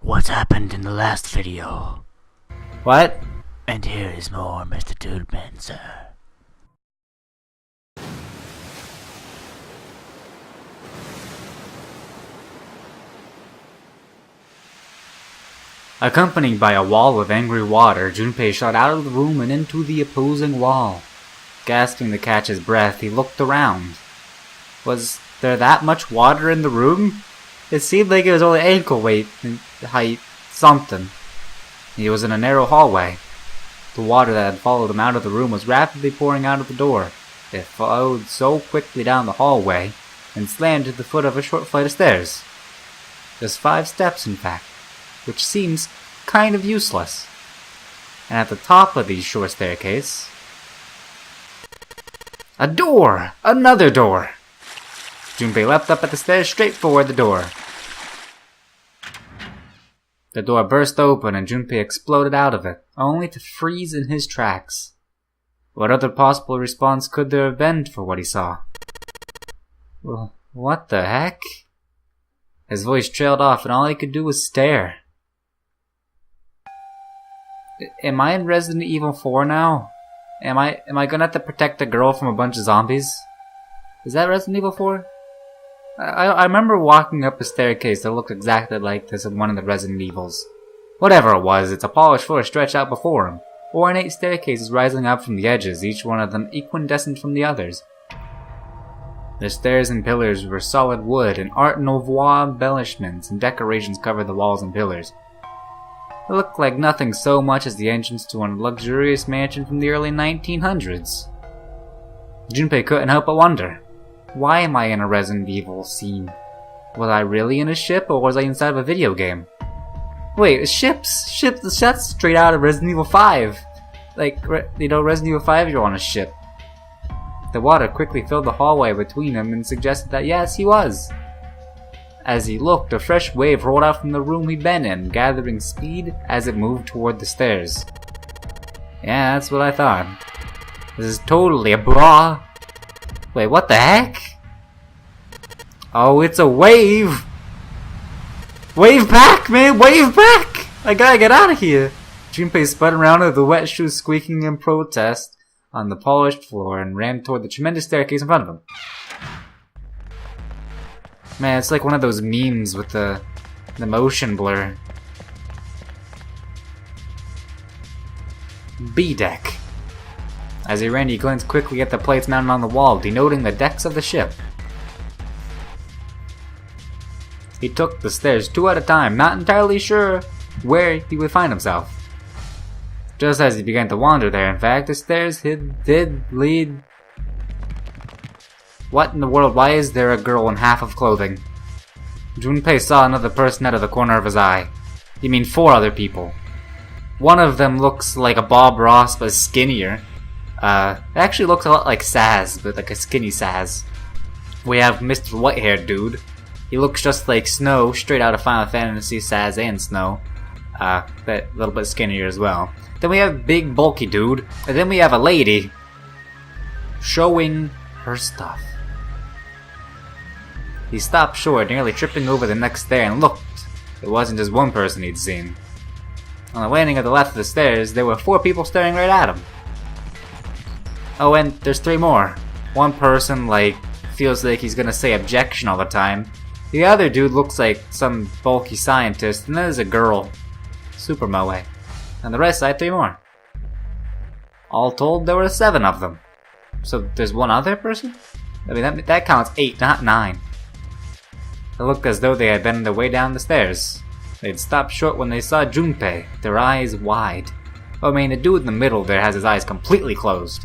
What happened in the last video? What? And here is more MrDudeManSir. Accompanied by a wall of angry water, Junpei shot out of the room and into the opposing wall. Gasping to catch his breath, he looked around. Was there that much water in the room? It seemed like it was only ankle height, something. He was in a narrow hallway. The water that had followed him out of the room was rapidly pouring out of the door. It flowed so quickly down the hallway and slammed to the foot of a short flight of stairs. Just 5 steps, in fact, which seems kind of useless. And at the top of the short staircase, a door! Another door! Junpei leapt up at the stairs straight for the door. The door burst open and Junpei exploded out of it, only to freeze in his tracks. What other possible response could there have been for what he saw? Well, what the heck? His voice trailed off and all he could do was stare. Am I in Resident Evil 4 now? Am I gonna have to protect a girl from a bunch of zombies? Is that Resident Evil 4? I remember walking up a staircase that looked exactly like this in one of the Resident Evils. Whatever it was, it's a polished floor stretched out before him. Ornate staircases rising up from the edges, each one of them equidistant from the others. The stairs and pillars were solid wood, and Art Nouveau embellishments and decorations covered the walls and pillars. It looked like nothing so much as the entrance to a luxurious mansion from the early 1900s. Junpei couldn't help but wonder, why am I in a Resident Evil scene? Was I really in a ship, or was I inside of a video game? Wait, ships, that's straight out of Resident Evil 5. Like, Resident Evil 5, you're on a ship. The water quickly filled the hallway between them and suggested that yes, he was. As he looked, a fresh wave rolled out from the room he'd been in, gathering speed as it moved toward the stairs. Yeah, that's what I thought. This is totally a bra. Wait, what the heck? Oh, it's a wave! Wave back, man! Wave back! I gotta get out of here! Junpei spun around with the wet shoes squeaking in protest on the polished floor and ran toward the tremendous staircase in front of him. Man, it's like one of those memes with the motion blur. B-deck. As he ran, he glanced quickly at the plates mounted on the wall, denoting the decks of the ship. He took the stairs 2 at a time, not entirely sure where he would find himself. Just as he began to wander there, in fact, the stairs did lead... What in the world? Why is there a girl in half of clothing? Junpei saw another person out of the corner of his eye. You mean 4 other people. One of them looks like a Bob Ross, but skinnier. It actually looks a lot like Saz, but like a skinny Saz. We have Mr. White-haired dude. He looks just like Snow, straight out of Final Fantasy, Saz and Snow. But a little bit skinnier as well. Then we have big bulky dude, and then we have a lady showing her stuff. He stopped short, nearly tripping over the next stair, and looked. It wasn't just one person he'd seen. On the landing at the left of the stairs, there were 4 people staring right at him. Oh, and there's 3 more. One person, feels like he's gonna say objection all the time. The other dude looks like some bulky scientist, and then there's a girl. Super moe. And the rest, I had 3 more. All told, there were 7 of them. So there's 1 other person? I mean, that counts 8, not 9. It looked as though they had been on their way down the stairs. They'd stopped short when they saw Junpei, their eyes wide. I mean, the dude in the middle there has his eyes completely closed.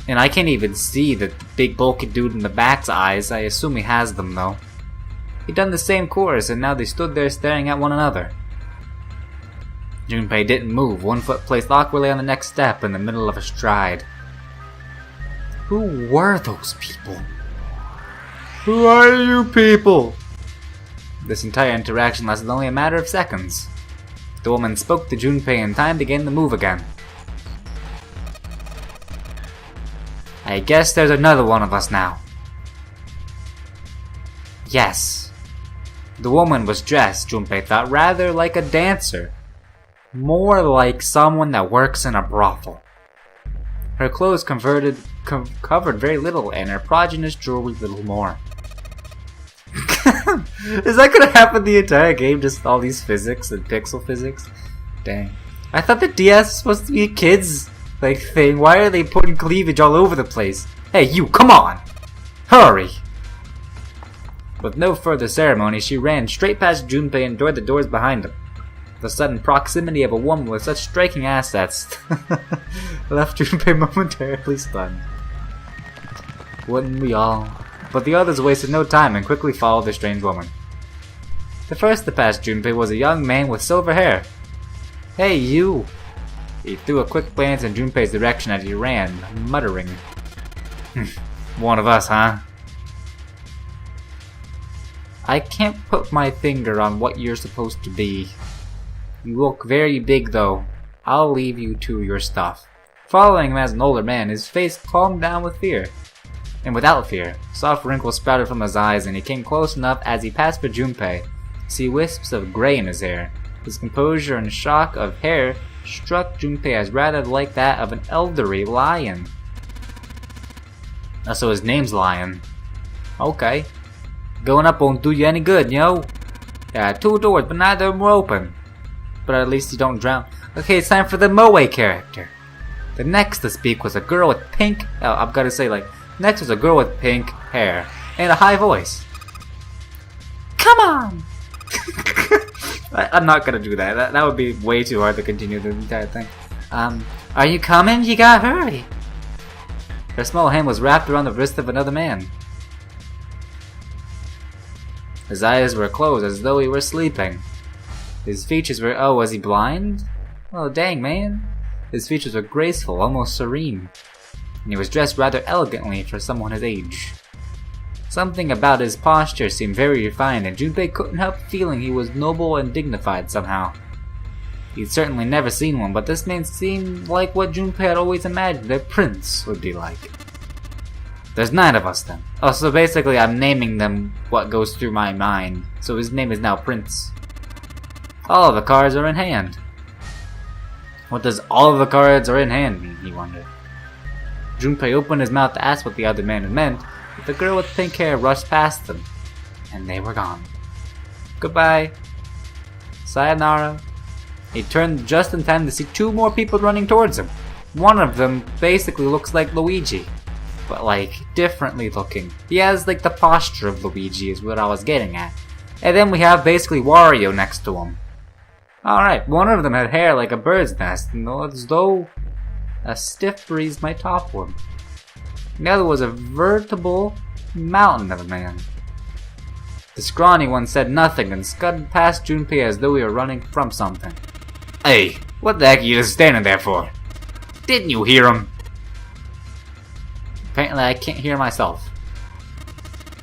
And I can't even see the big bulky dude in the back's eyes. I assume he has them though. He'd done the same course, and now they stood there staring at one another. Junpei didn't move, 1 foot placed awkwardly on the next step in the middle of a stride. Who were those people? Who are you people? This entire interaction lasted only a matter of seconds. The woman spoke to Junpei and time began to move again. I guess there's another one of us now. Yes. The woman was dressed, Junpei thought, rather like a dancer. More like someone that works in a brothel. Her clothes covered very little, and her progenitor jewelry little more. Is that gonna happen the entire game? Just all these physics and pixel physics? Dang. I thought the DS was supposed to be a kids like thing. Why are they putting cleavage all over the place? Hey, you, come on! Hurry! With no further ceremony, she ran straight past Junpei and toward the doors behind him. The sudden proximity of a woman with such striking assets left Junpei momentarily stunned. Wouldn't we all? But the others wasted no time and quickly followed the strange woman. The first to pass Junpei was a young man with silver hair. Hey, you! He threw a quick glance in Junpei's direction as he ran, muttering. One of us, huh? I can't put my finger on what you're supposed to be. You look very big, though. I'll leave you to your stuff. Following him as an older man, his face calmed down with fear. And without fear, soft wrinkles sprouted from his eyes, and he came close enough as he passed for Junpei to see wisps of gray in his hair. His composure and shock of hair struck Junpei as rather like that of an elderly lion. So his name's Lion. Okay. Going up won't do you any good, yo. Yeah, 2 doors, but neither of them were open. But at least you don't drown. Okay, it's time for the Moe character. The next to speak was a girl with pink... I've got to say, next was a girl with pink hair. And a high voice. Come on! I'm not gonna do that. That would be way too hard to continue the entire thing. Are you coming? You gotta hurry. Her small hand was wrapped around the wrist of another man. His eyes were closed as though he were sleeping. His features were... Oh, was he blind? Oh, dang, man. His features were graceful, almost serene. And he was dressed rather elegantly for someone his age. Something about his posture seemed very refined, and Junpei couldn't help feeling he was noble and dignified somehow. He'd certainly never seen one, but this man seemed like what Junpei had always imagined a prince would be like. There's 9 of us then. Oh, so basically I'm naming them what goes through my mind. So his name is now Prince. All of the cards are in hand. What does all of the cards are in hand mean, he wondered. Junpei opened his mouth to ask what the other man had meant, but the girl with pink hair rushed past them, and they were gone. Goodbye. Sayonara. He turned just in time to see 2 more people running towards him. One of them basically looks like Luigi, but differently looking. He has the posture of Luigi is what I was getting at. And then we have basically Wario next to him. Alright, one of them had hair like a bird's nest, and as though a stiff breeze might topple him. The other was a veritable mountain of a man. The scrawny one said nothing and scudded past Junpei as though he were running from something. Hey, what the heck are you just standing there for? Didn't you hear him? Apparently I can't hear myself.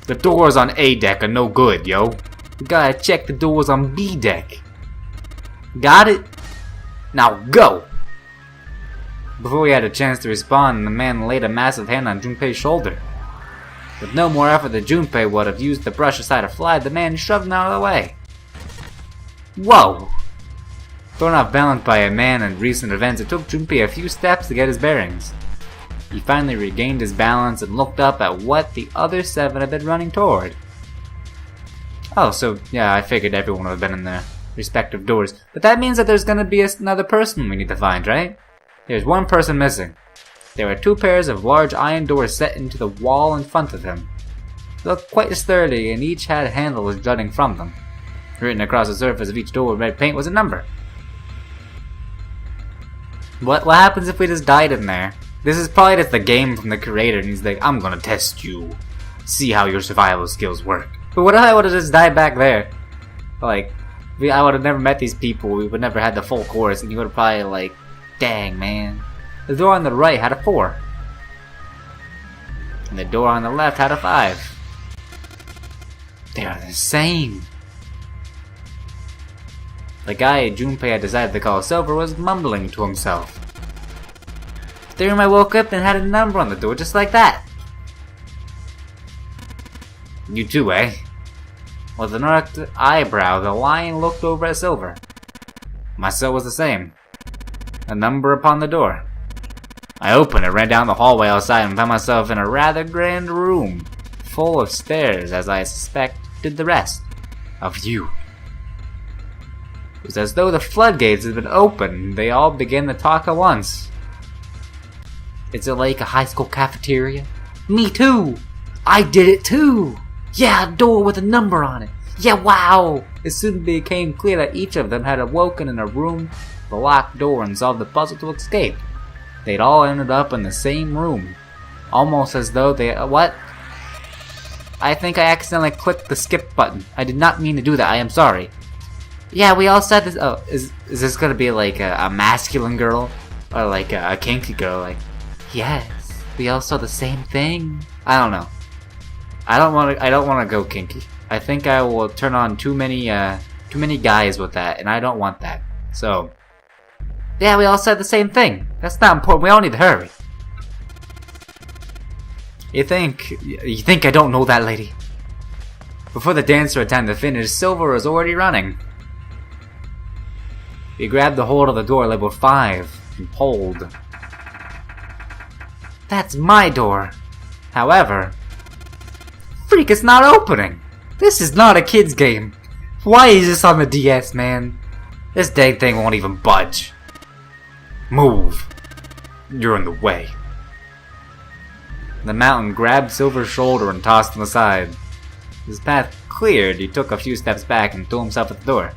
The doors on A deck are no good, yo. We gotta check the doors on B deck. Got it? Now go! Before he had a chance to respond, the man laid a massive hand on Junpei's shoulder. With no more effort than Junpei would have used to brush aside a fly, the man shoved him out of the way. Whoa! Thrown off balance by a man and recent events, it took Junpei a few steps to get his bearings. He finally regained his balance and looked up at what the other 7 had been running toward. Oh, so yeah, I figured everyone would have been in their respective doors. But that means that there's gonna be another person we need to find, right? There's 1 person missing. There were 2 pairs of large iron doors set into the wall in front of him. They looked quite sturdy, and each had handles jutting from them. Written across the surface of each door in red paint was a number. What happens if we just died in there? This is probably just the game from the creator, and he's like, I'm gonna test you. See how your survival skills work. But what if I would've just died back there? I would've never met these people, we would never had the full course, and you would've probably dang, man. The door on the right had a 4. And the door on the left had a 5. They are the same. The guy Junpei had decided to call Silver was mumbling to himself. Then I woke up and had a number on the door just like that. You too, eh? With an arched eyebrow, the lion looked over at Silver. My cell was the same. A number upon the door. I opened it, ran down the hallway outside, and found myself in a rather grand room, full of stairs, as I suspected the rest of you. It was as though the floodgates had been opened. They all began to talk at once. Is it like a high school cafeteria? Me too! I did it too! Yeah, a door with a number on it! Yeah, wow! It soon became clear that each of them had awoken in a room with a locked door and solved the puzzle to escape. They'd all ended up in the same room. Almost as though they... What? I think I accidentally clicked the skip button. I did not mean to do that. I am sorry. Yeah, we all said this. Oh, is this gonna be like a masculine girl? Or like a kinky girl? Like, yes, we all saw the same thing. I don't know. I don't want to go kinky. I think I will turn on too many guys with that, and I don't want that. So, yeah, we all said the same thing. That's not important. We all need to hurry. You think I don't know that lady? Before the dancer had time to finish, Silver was already running. He grabbed the hold of the door labeled 5 and pulled. That's my door. However, freak, it's not opening. This is not a kid's game. Why is this on the DS, man? This dang thing won't even budge. Move. You're in the way. The mountain grabbed Silver's shoulder and tossed him aside. His path cleared, he took a few steps back and threw himself at the door.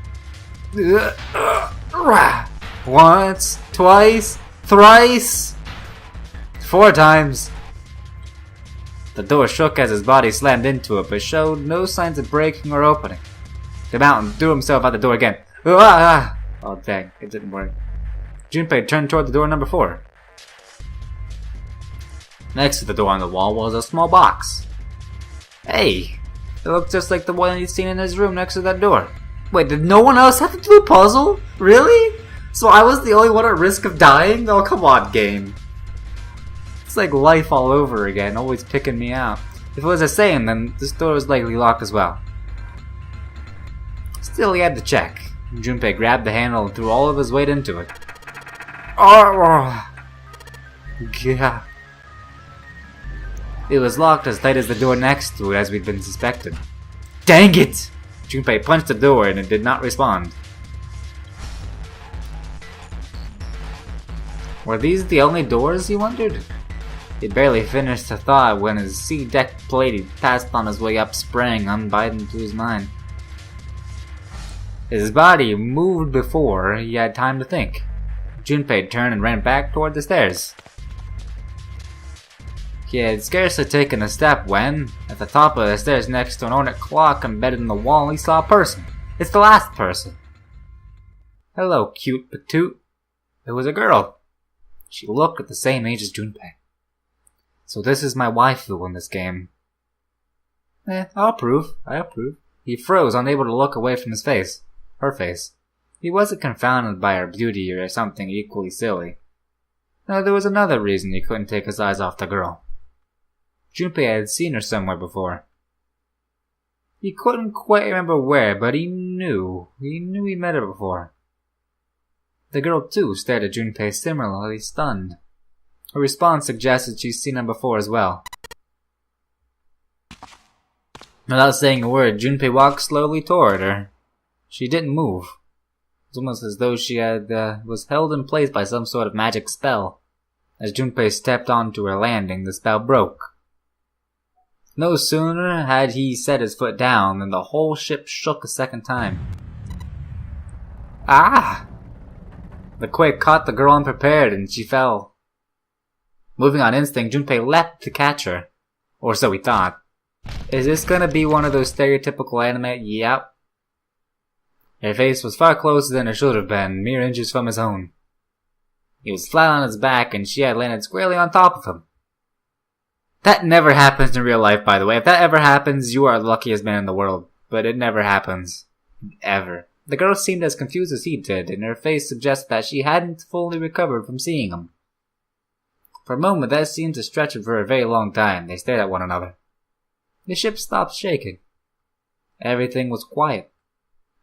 Once, twice, thrice, 4 times. The door shook as his body slammed into it, but showed no signs of breaking or opening. The mountain threw himself out the door again. Oh dang, it didn't work. Junpei turned toward the door number 4. Next to the door on the wall was a small box. Hey, it looked just like the one he'd seen in his room next to that door. Wait, did no one else have to do a puzzle? Really? So I was the only one at risk of dying? Oh, come on, game. It's like life all over again, always picking me out. If it was the same, then this door was likely locked as well. Still, he had to check. Junpei grabbed the handle and threw all of his weight into it. Oh, yeah. It was locked as tight as the door next to it, as we'd been suspected. Dang it! Junpei punched the door and it did not respond. Were these the only doors, he wondered? He'd barely finished the thought when his sea-decked plate passed on his way up, sprang unbidden to his mind. His body moved before he had time to think. Junpei turned and ran back toward the stairs. He had scarcely taken a step when, at the top of the stairs next to an ornate clock embedded in the wall, he saw a person. It's the last person. Hello, cute patoot. It was a girl. She looked at the same age as Junpei. So this is my waifu in this game. I'll approve. I approve. He froze, unable to look away from his face. Her face. He wasn't confounded by her beauty or something equally silly. No, there was another reason he couldn't take his eyes off the girl. Junpei had seen her somewhere before. He couldn't quite remember where, but he knew he met her before. The girl, too, stared at Junpei similarly stunned. Her response suggested she'd seen him before as well. Without saying a word, Junpei walked slowly toward her. She didn't move. It was almost as though she was held in place by some sort of magic spell. As Junpei stepped onto her landing, the spell broke. No sooner had he set his foot down than the whole ship shook a second time. Ah! The quake caught the girl unprepared and she fell. Moving on instinct, Junpei leapt to catch her. Or so he thought. Is this gonna be one of those stereotypical anime? Yep. Her face was far closer than it should have been, mere inches from his own. He was flat on his back and she had landed squarely on top of him. That never happens in real life, by the way. If that ever happens, you are the luckiest man in the world. But it never happens. Ever. The girl seemed as confused as he did, and her face suggested that she hadn't fully recovered from seeing him. For a moment, that seemed to stretch for a very long time. They stared at one another. The ship stopped shaking. Everything was quiet.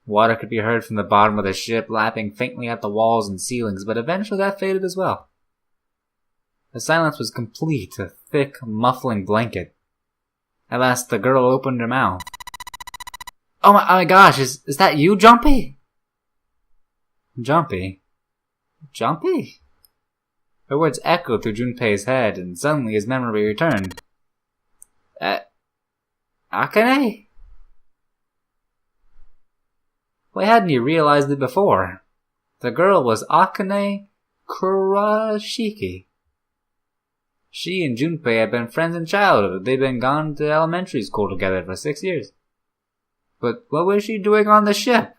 Water could be heard from the bottom of the ship lapping faintly at the walls and ceilings, but eventually that faded as well. The silence was complete, a thick, muffling blanket. At last the girl opened her mouth. Oh my gosh, is that you, Jumpy? Jumpy? Jumpy? Her words echoed through Junpei's head, and suddenly his memory returned. Akane? Why hadn't he realized it before? The girl was Akane Kurashiki. She and Junpei had been friends in childhood. They'd been gone to elementary school together for 6 years. But what was she doing on the ship?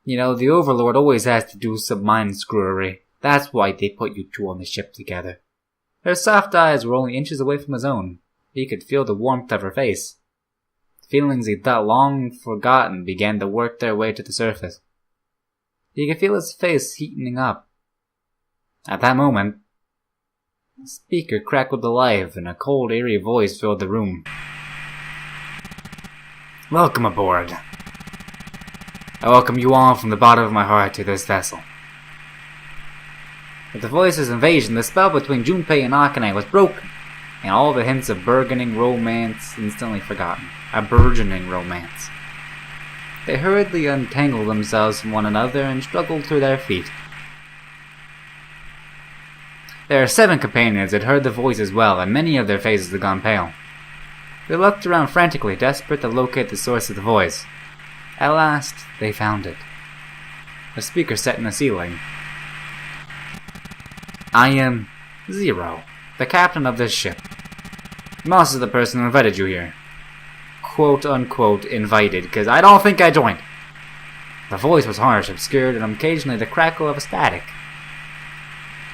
You know, the Overlord always has to do some mind screwery. That's why they put you two on the ship together. Her soft eyes were only inches away from his own. He could feel the warmth of her face. Feelings he thought long forgotten began to work their way to the surface. He could feel his face heating up. At that moment, the speaker crackled to life and a cold, eerie voice filled the room. Welcome aboard. I welcome you all from the bottom of my heart to this vessel. With the voice's invasion, the spell between Junpei and Akane was broken, and all the hints of burgeoning romance instantly forgotten. A burgeoning romance. They hurriedly untangled themselves from one another and struggled to their feet. Their 7 companions had heard the voice as well, and many of their faces had gone pale. They looked around frantically, desperate to locate the source of the voice. At last, they found it. A speaker set in the ceiling. I am Zero, the captain of this ship. Moss is the person who invited you here. Quote-unquote invited, because I don't think I joined. The voice was harsh, obscured, and occasionally the crackle of a static.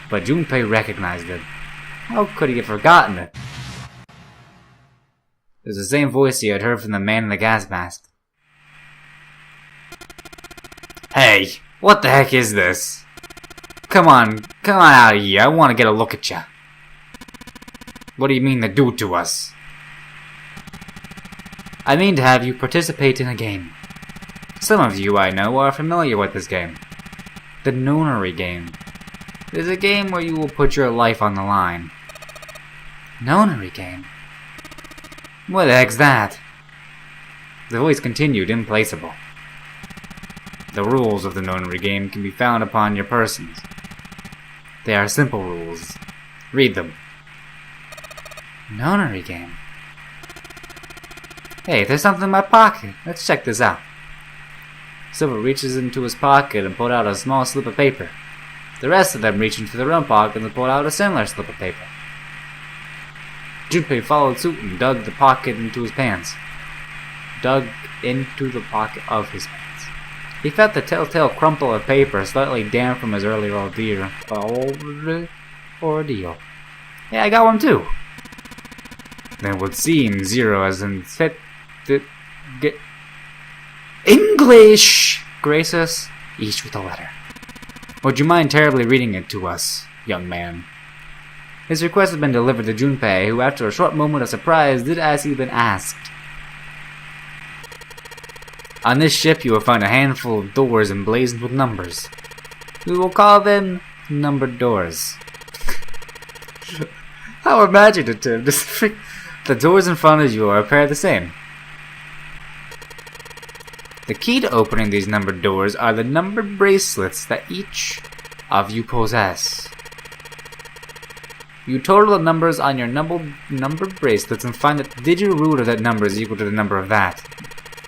But Junpei recognized it. How could he have forgotten it? It was the same voice he had heard from the man in the gas mask. Hey, what the heck is this? Come on out of here, I want to get a look at ya. What do you mean to do to us? I mean to have you participate in a game. Some of you, I know, are familiar with this game. The Nonary game. It is a game where you will put your life on the line. Nonary game? What the heck's that? The voice continued, implaceable. The rules of the Nonary game can be found upon your persons. They are simple rules. Read them. Nonary game? Hey, there's something in my pocket. Let's check this out. Silver reaches into his pocket and pulled out a small slip of paper. The rest of them reached into their own pocket and pulled out a similar slip of paper. Junpei followed suit and dug the pocket into his pants. Dug into the pocket of his pants. He felt the telltale crumple of paper, slightly damp from his earlier ordeal. Yeah, I got one too. Then it would seem Zero as in get English! Grace us, each with a letter. Would you mind terribly reading it to us, young man? His request had been delivered to Junpei, who after a short moment of surprise did as he had been asked. On this ship you will find a handful of doors emblazoned with numbers. We will call them numbered doors. How imaginative! The doors in front of you are paired the same. The key to opening these numbered doors are the numbered bracelets that each of you possess. You total the numbers on your numbered bracelets and find that the digital root of that number is equal to the number of that.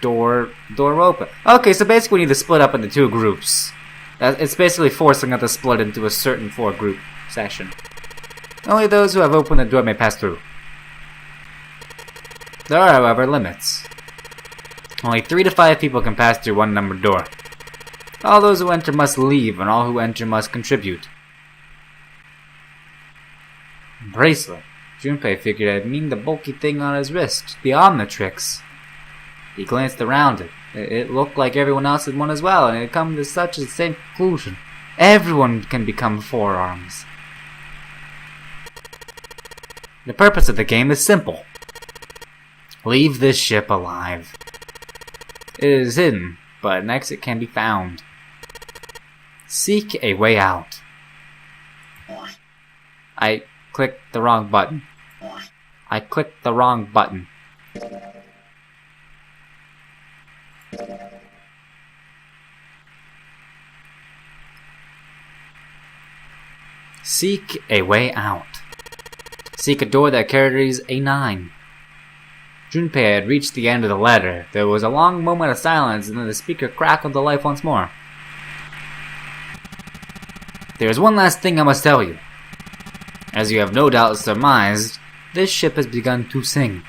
Door open. Okay, so basically we need to split up into 2 groups. It's basically forcing us to split into a certain 4-group session. Only those who have opened the door may pass through. There are, however, limits. Only 3 to 5 people can pass through one numbered door. All those who enter must leave, and all who enter must contribute. Bracelet. Junpei figured it'd mean the bulky thing on his wrist, the Omnitrix. He glanced around it. It looked like everyone else had one as well, and it had come to such the same conclusion. Everyone can become forearms. The purpose of the game is simple. Leave this ship alive. It is hidden, but an exit can be found. Seek a way out. I clicked the wrong button. I clicked the wrong button. Seek a way out. Seek a door that carries a 9. Junpei had reached the end of the letter. There was a long moment of silence, and then the speaker crackled to life once more. There is one last thing I must tell you. As you have no doubt surmised, this ship has begun to sink.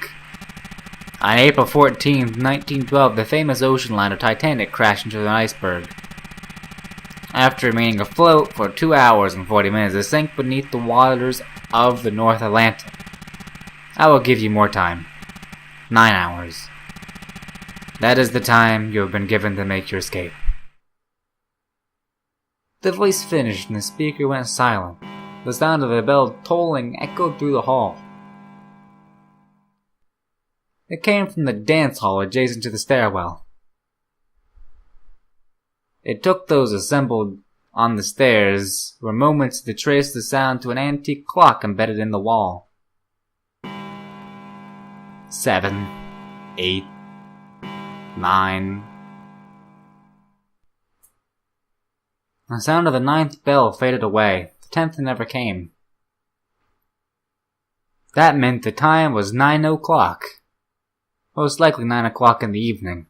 On April 14, 1912, the famous ocean liner Titanic crashed into an iceberg. After remaining afloat for 2 hours and 40 minutes, it sank beneath the waters of the North Atlantic. I will give you more time. 9 hours. That is the time you have been given to make your escape. The voice finished and the speaker went silent. The sound of a bell tolling echoed through the hall. It came from the dance hall adjacent to the stairwell. It took those assembled on the stairs for moments to trace the sound to an antique clock embedded in the wall. 7, 8, 9. The sound of the 9th bell faded away. The 10th never came. That meant the time was 9 o'clock. Most likely 9 o'clock in the evening.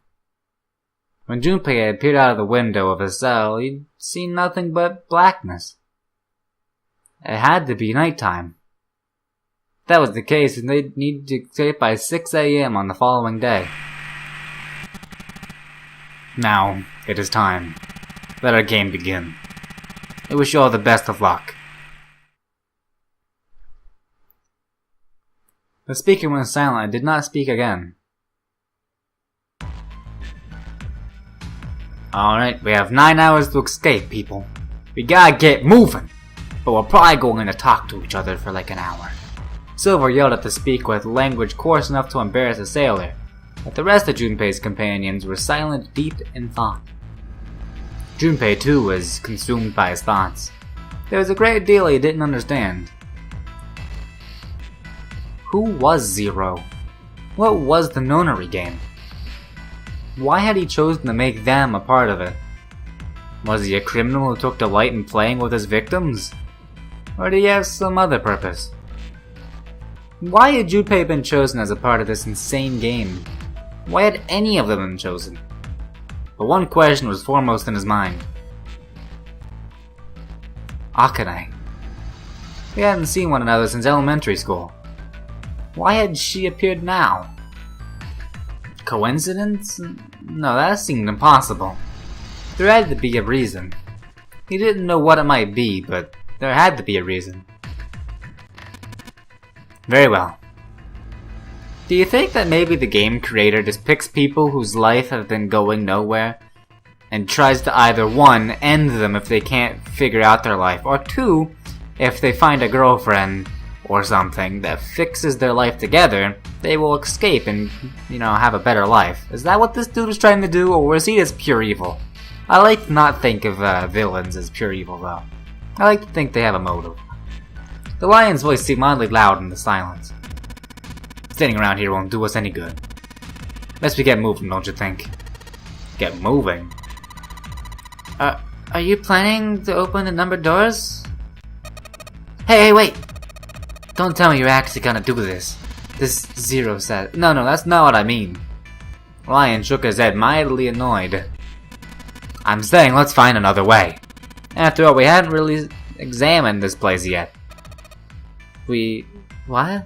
When Junpei had peered out of the window of his cell, he'd seen nothing but blackness. It had to be nighttime. If that was the case, then they'd need to escape by 6 a.m. on the following day. Now, it is time. Let our game begin. I wish you all the best of luck. The speaker went silent and did not speak again. Alright, we have 9 hours to escape, people. We gotta get moving! But we're probably going to talk to each other for like an hour. Silver yelled at the speaker with language coarse enough to embarrass a sailor, but the rest of Junpei's companions were silent, deep in thought. Junpei too was consumed by his thoughts. There was a great deal he didn't understand. Who was Zero? What was the nonary game? Why had he chosen to make them a part of it? Was he a criminal who took delight in playing with his victims? Or did he have some other purpose? Why had Junpei been chosen as a part of this insane game? Why had any of them been chosen? But one question was foremost in his mind. Akane. We hadn't seen one another since elementary school. Why had she appeared now? Coincidence? No, that seemed impossible. There had to be a reason. He didn't know what it might be, but there had to be a reason. Very well. Do you think that maybe the game creator just picks people whose life have been going nowhere and tries to either 1, end them if they can't figure out their life, or 2, if they find a girlfriend or something that fixes their life together, they will escape and, have a better life. Is that what this dude was trying to do, or was he just pure evil? I like to not think of villains as pure evil, though. I like to think they have a motive. The lion's voice seemed oddly loud in the silence. Standing around here won't do us any good. Best we get moving, don't you think? Get moving? Are you planning to open the numbered doors? Hey, wait! Don't tell me you're actually gonna do this. This Zero said. No, that's not what I mean. Lion shook his head, mildly annoyed. I'm saying let's find another way. After all, we hadn't really examined this place yet. What?